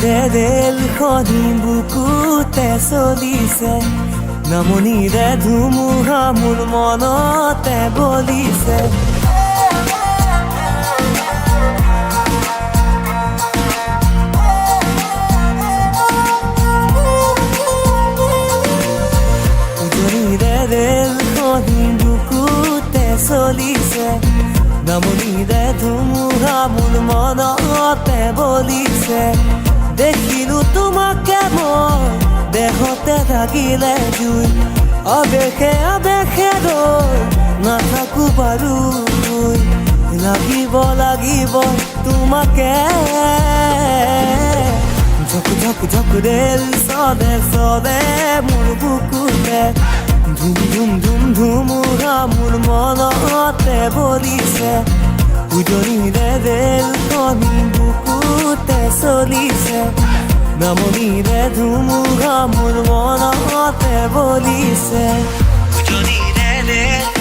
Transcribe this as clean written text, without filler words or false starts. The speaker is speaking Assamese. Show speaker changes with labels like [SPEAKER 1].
[SPEAKER 1] উজনিৰে ৰেল খনি বুকুতে চলিছে নামনিৰে ধুমুহা মোৰ মনতে বলিছে উজনিৰে ৰেল খনি বুকুতে চলিছে নামনিৰে ধুমুহা মোৰ মনতে বলিছে দেখিলো তোমাকে মই দেহতে থাকিলে জুই আবেশে আবেশে ৰৈ নাথাকো বাৰু লাগিব লাগিব তোমাকে ঝক ঝক ঝক ৰেল চলে চলে মোৰ বুকুতে ধুম ধুম ধুম ধুমুহা মোৰ মনতে বলিছে উজনিৰে ৰেল খনি বুকুতে চলিছে নামনিৰে ধুমুহা মোৰ মনতে বলিছে উজনিৰে ৰেল